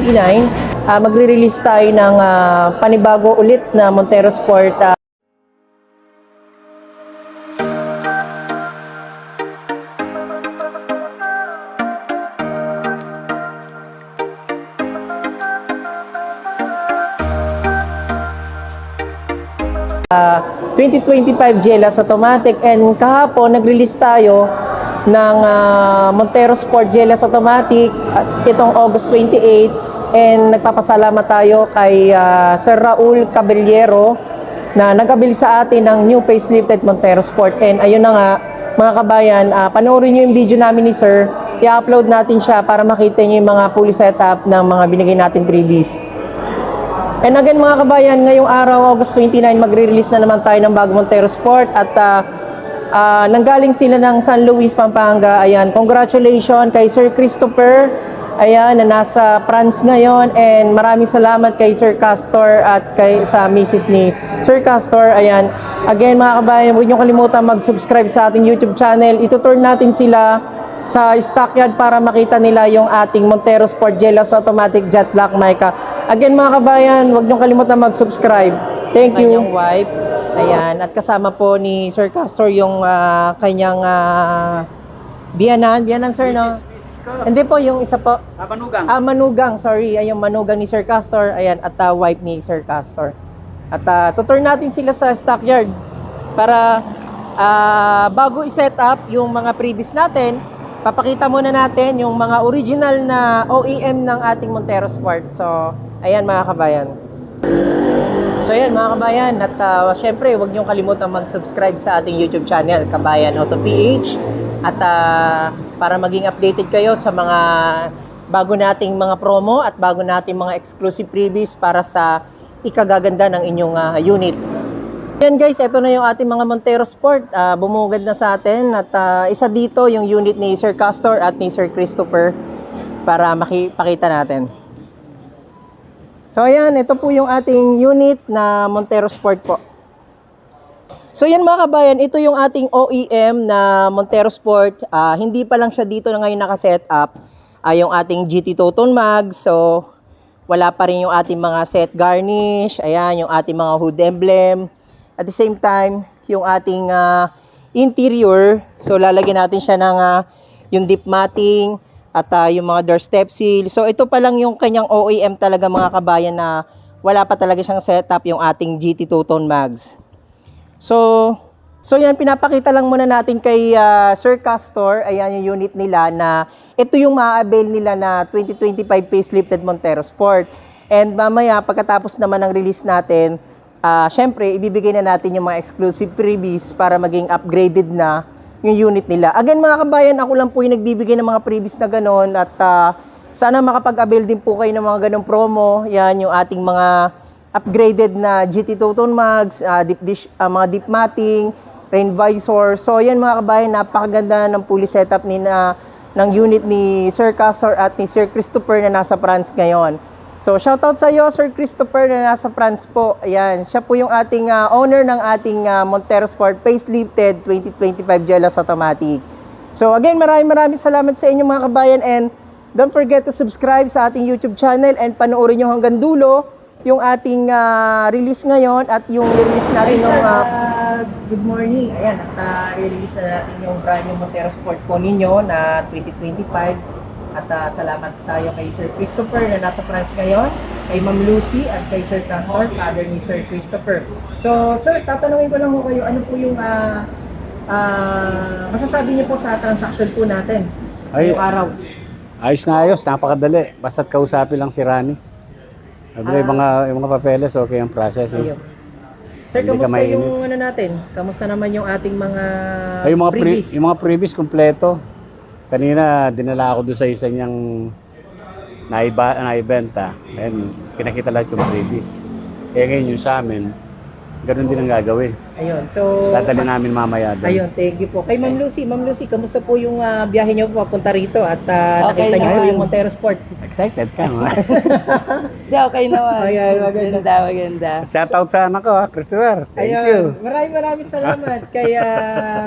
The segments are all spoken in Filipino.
29, magre-release tayo ng panibago ulit na Montero Sport. Uh, 2025 GLS Automatic, and kahapon nag-release tayo ng Montero Sport GLS Automatic itong August 28, and nagpapasalamat tayo kay Sir Raul Caballero na nagabili sa atin ng new facelifted Montero Sport. And ayun na nga mga kabayan, panoorin nyo yung video namin ni Sir, i-upload natin siya para makita nyo yung mga fully setup ng mga binigay natin freebies. And again mga kabayan, ngayong araw, August 29, magre-release na naman tayo ng bagong Montero Sport, at nanggaling sila ng San Luis, Pampanga. Ayan, congratulations kay Sir Christopher, ayan, na nasa France ngayon, and maraming salamat kay Sir Castor at kay sa Mrs. ni Sir Castor. Ayan, again mga kabayan, huwag niyo kalimutan mag-subscribe sa ating YouTube channel. Ituturn natin sila sa stockyard para makita nila yung ating Montero Sport GLS Automatic Jet Black Mica. Again mga kabayan, huwag niyong kalimutan mag-subscribe. Thank you. Kanyang wife. Ayan, at kasama po ni Sir Castor yung kanyang biyanan. Biyanan sir, no? Hindi po, yung isa po. Manugang. Manugang, sorry. Ay, yung manugang ni Sir Castor. Ayan, at wife ni Sir Castor. At tutur natin sila sa stockyard para bago i-set up yung mga previous natin, papakita muna natin yung mga original na OEM ng ating Montero Sport. So, ayan mga kabayan. So, ayan mga kabayan. At syempre, huwag niyong kalimutan mag-subscribe sa ating YouTube channel, Kabayan Auto PH. At para maging updated kayo sa mga bago nating mga promo at bago nating mga exclusive freebies para sa ikagaganda ng inyong unit. Yan guys, ito na yung ating mga Montero Sport. Bumugad na sa atin, at isa dito yung unit ni Sir Castor at ni Sir Christopher para makipakita natin. So ayan, ito po yung ating unit na Montero Sport po. So yan mga kabayan, ito yung ating OEM na Montero Sport. Hindi pa lang siya dito na ngayon nakaset up. Yung ating GT Toton Mag. So wala pa rin yung ating mga set garnish. Ayan, yung ating mga hood emblem. At the same time, yung ating interior, so lalagyan natin siya ng yung deep matting at yung mga door step seal. So ito pa lang yung kanyang OEM talaga mga kabayan, na wala pa talaga siyang setup yung ating GT Toton Mags. So yan, pinapakita lang muna natin kay Sir Castor. Ayan yung unit nila, na ito yung ma-avail nila na 2025 facelifted Montero Sport. And mamaya, pagkatapos naman ng release natin, syempre, ibibigay na natin yung mga exclusive freebies para maging upgraded na yung unit nila. Again mga kabayan, ako lang po yung nagbibigay ng mga freebies na gano'n, at sana makapag-avail din po kayo ng mga ganong promo. Yan yung ating mga upgraded na GT Toton Mags, mga deep matting, rain visor. So yan mga kabayan, napakaganda ng fully setup ng unit ni Sir Castor at ni Sir Christopher na nasa France ngayon. So, shoutout sa iyo, Sir Christopher, na nasa France po. Ayan, siya po yung ating owner ng ating Montero Sport facelifted 2025 GLS Automatic. So, again, maraming salamat sa inyo mga kabayan, and don't forget to subscribe sa ating YouTube channel, and panoorin nyo hanggang dulo yung ating release ngayon at yung release natin ng good morning. Ayan, at release na natin yung brand new Montero Sport po ninyo na 2025. At salamat tayo kay Sir Christopher na nasa France ngayon, kay Ma'am Lucy at kay Sir Castor, father ni Sir Christopher. So, Sir, tatanungin ko lang po kayo, ano po yung masasabi niyo po sa transaction po natin ngayong araw? Ayos na ayos, napakadali. Basta't kausapin lang si Rani. Yung mga papeles, okay ang process. Ayun. Sir, kamusta yung ano natin? Kamusta naman yung ating mga freebies? Yung mga freebies kompleto. Kanina, dinala ako doon sa isa niyang naibenta. And pinakita lahat yung freebies. Kaya ngayon yung sa amin, ganun din ang gagawin. Ayun, so dadali namin mamaya doon. Ayun, thank you po. Kay Ma'am Lucy, kamusta po yung biyahe niyo papunta rito at nakita niyo po yung Montero Sport? Excited ka, no? Hindi, okay naman. Ayan, maganda. Shout out sa anak ko, Christopher. Thank you. Maraming salamat kay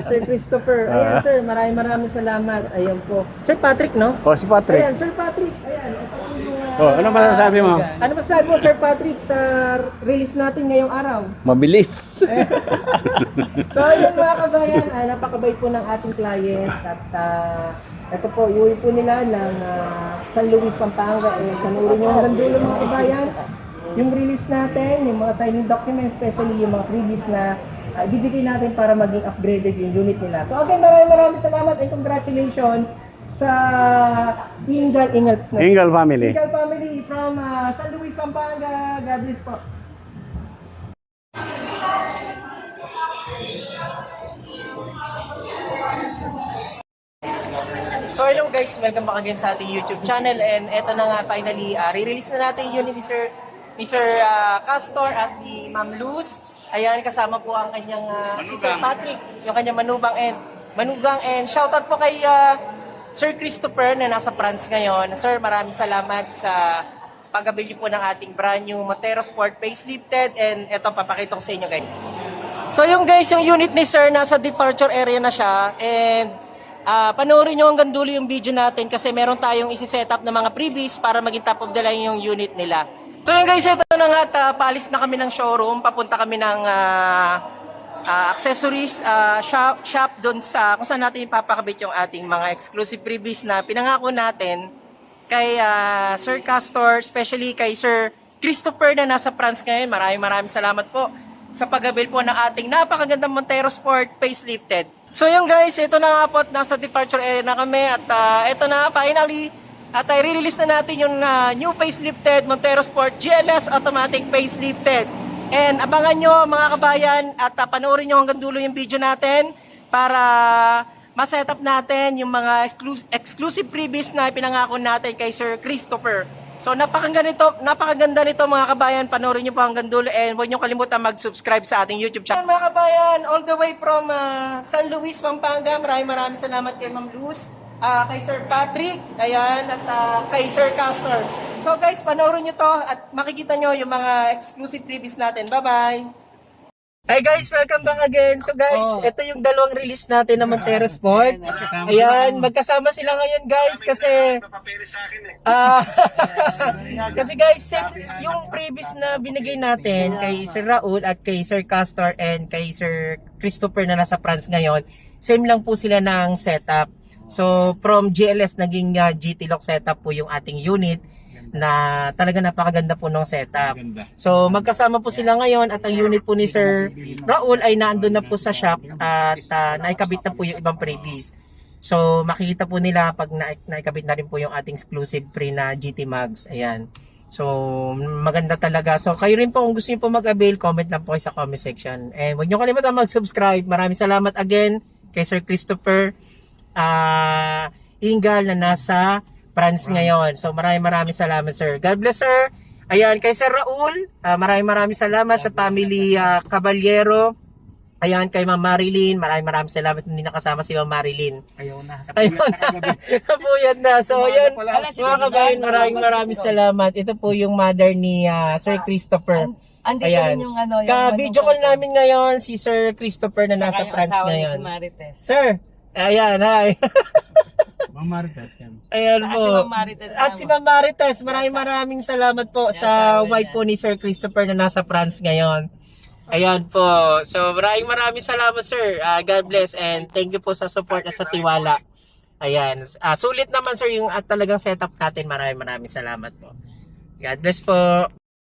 Sir Christopher. Ayan, sir, maraming salamat. Ayan po. Sir Patrick, no? O, si Patrick. Ayan, Sir Patrick. Ayan, ito po yung Oh, ano masasabi mo? Ano masasabi mo, Sir Patrick, sa release natin ngayong araw? Mabilis. So, yun mga kabayan, napakabait po ng ating client at ito po, iuwi po nila ng San Luis, Pampanga. Panurin nyo hanggang dulo mga kabayan. Yung release natin, yung mga signing documents, especially yung mga freebies na ibibigay natin para maging upgraded yung unit nila. So again, maraming salamat and congratulations sa Ingal Family. Ingal family from San Luis, Pampanga. God bless po. So hello guys, welcome back again sa ating YouTube channel and eto na nga finally, re-release na natin yun ni Sir Castor at ni Ma'am Luz. Ayan, kasama po ang kanyang si Sir Patrick, yung kanyang manugang and shoutout po kay Sir Christopher na nasa France ngayon. Sir, maraming salamat sa pag-avail po ng ating brand new Montero Sport facelifted and eto papakita ko sa inyo guys. So yung guys, yung unit ni Sir nasa departure area na siya and panoorin nyo hanggang dulo yung video natin kasi meron tayong isi-set up na mga freebies para maging top of the line yung unit nila. So yun guys, ito na nga at paalis na kami ng showroom, papunta kami ng accessories shop doon sa kung saan natin ipapakabit yung ating mga exclusive freebies na pinangako natin kay Sir Castor, especially kay Sir Christopher na nasa France ngayon. Maraming salamat po sa pag-avail po ng ating napakagandang Montero Sport facelifted. So yun guys, ito na nga po, nasa departure area na kami at ito na finally at i-release na natin yung new facelifted Montero Sport GLS automatic facelifted. And abangan nyo mga kabayan at panoorin nyo hanggang dulo yung video natin para ma-set up natin yung mga exclusive freebies na pinangako natin kay Sir Christopher. So napakaganda nito mga kabayan, panoorin nyo po hanggang dulo and huwag nyo kalimutan mag-subscribe sa ating YouTube channel. Mga kabayan, all the way from San Luis, Pampanga, maraming salamat kay Ma'am Luz, kay Sir Patrick, ayan, at kay Sir Castor. So guys, panoorin nyo to at makikita nyo yung mga exclusive freebies natin. Bye-bye! Hi guys, welcome back again. So guys, ito yung dalawang release natin ng Montero Sport. Ayan, magkasama sila ngayon guys kasi kasi guys, yung previous na binigay natin kay Sir Raul at kay Sir Castor and kay Sir Christopher na nasa France ngayon, same lang po sila ng setup. So from GLS naging GT lock setup po yung ating unit na talaga napakaganda po ng setup. So magkasama po sila ngayon at ang unit po ni Sir Raul ay naandun na po sa shop at naikabit na po yung ibang freebies. So makikita po nila pag naikabit na rin po yung ating exclusive free na GT Mags. Ayan. So maganda talaga. So kayo rin po kung gusto niyo po mag-avail, comment lang po kayo sa comment section. And huwag niyo kalimutan mag-subscribe. Maraming salamat again kay Sir Christopher Ingal na nasa France ngayon. So maraming salamat sir. God bless sir. Ayan, kay Sir Raul, maraming salamat sa family Caballero. Ayan, kay Ma'am Marilyn, maraming salamat hindi nakasama si Ma'am Marilyn. Ayun na. Napuyat na. So ayan, mga kabayan, maraming salamat. Ito po yung mother ni Sir Christopher. Andito Ayan. rin yung ano. Ka-video call namin ngayon si Sir Christopher na nasa France ngayon. Si Marites. Sir, ayan, hi. Ma'am Marites kan. Ayan Saka po. si Ma'am Marites. At si Ma'am Marites, maraming salamat po sa wife po ni Sir Christopher na nasa France ngayon. Ayan po. So maraming salamat sir. God bless and thank you po sa support at sa tiwala. Ayan. Sulit naman sir yung at talagang setup natin. Maraming salamat po. God bless po.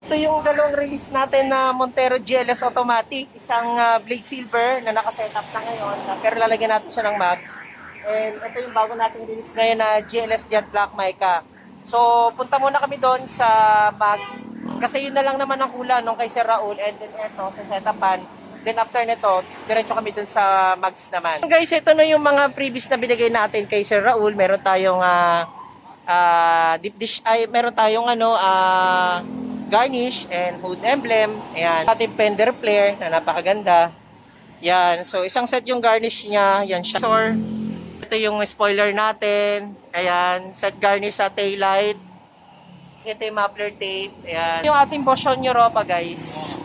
Ito yung dalawang release natin na Montero GLS automatic. Isang blade silver na nakasetup na ngayon. Pero lalagyan natin siya ng mags. And ito yung bago nating release ngayon na GLS Jet Black Mica. So, punta muna kami doon sa mags. Kasi yun na lang naman ang hula nung kay Sir Raul. And then ito, sa setapan. Then after nito, diretso kami doon sa mags naman. Guys, ito na yung mga previous na binigay natin kay Sir Raul. Meron tayong deep dish, meron tayong garnish and hood emblem. Ayan. Ating fender flare na napakaganda. Yan. So, isang set yung garnish niya. Yan siya. Ito yung spoiler natin. Ayan, set garnish sa taillight. Ito yung muffler tape. Ayan. Yung ating Boschon Europa guys.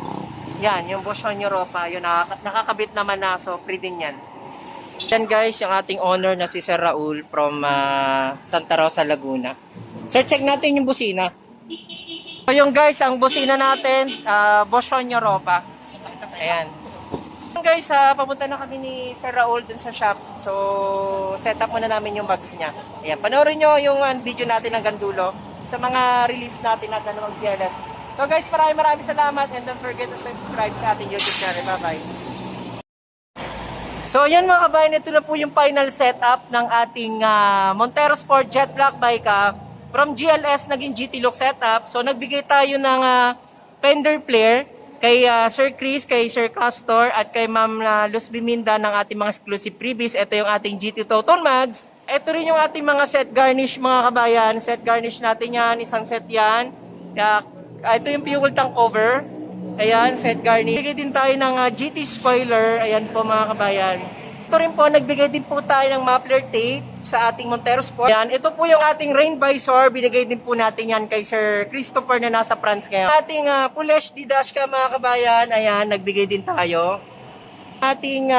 Yan, yung Boschon Europa. Yung nakakabit naman na. So, free din yan. Yan guys, yung ating owner na si Sir Raul from Santa Rosa, Laguna. Sir, check natin yung busina. So yung guys, ang busina natin, Boschon Europa. Ayan. Guys, papunta na kami ni Sir Raul dun sa shop. So, set up muna namin yung bags niya. Ayan, panoorin nyo yung video natin hanggang dulo sa mga release natin na dalawang GLS. So guys, maraming salamat and don't forget to subscribe sa ating YouTube channel. Bye-bye. So yan mga kabayan, ito na po yung final setup ng ating Montero Sport Jet Black bike. From GLS naging GT look setup. So nagbigay tayo ng fender flare kay Sir Chris, kay Sir Castor at kay Ma'am Luz Biminda ng ating mga exclusive freebies. Ito yung ating GT Toton Mags. Ito rin yung ating mga set garnish mga kabayan. Set garnish natin yan, isang set yan. Ito yung fuel tank cover. Ayan, set garnish. Nagbigay din tayo ng GT spoiler. Ayan po mga kabayan. Ito rin po, nagbigay din po tayo ng muffler tape sa ating Montero Sport. Ayan, ito po yung ating rain visor. Binigay din po natin yan kay Sir Christopher na nasa France ngayon. Ating full HD dashcam mga kabayan. Ayan, nagbigay din tayo. Ating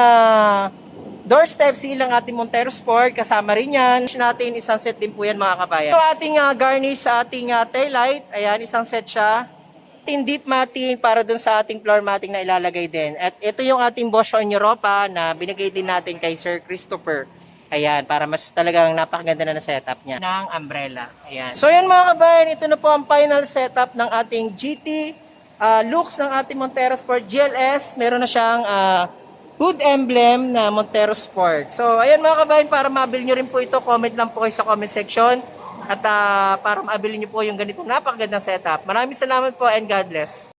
doorstep seal ng ating Montero Sport. Kasama rin yan. Natin, isang set din po yan mga kabayan. Ito ating garnish sa ating taillight. Ayan, isang set siya. Ating deep matting para dun sa ating floor matting na ilalagay din. At ito yung ating Boschon Europa na binigay din natin kay Sir Christopher. Ayan, para mas talagang napakaganda na setup niya ng umbrella. Ayan. So yan mga kabayan, ito na po ang final setup ng ating GT looks ng ating Montero Sport GLS. Meron na siyang hood emblem na Montero Sport. So ayan mga kabayan, para mabil nyo rin po ito, comment lang po kayo sa comment section. At para maabili niyo po yung ganitong napakagandang setup. Maraming salamat po and God bless.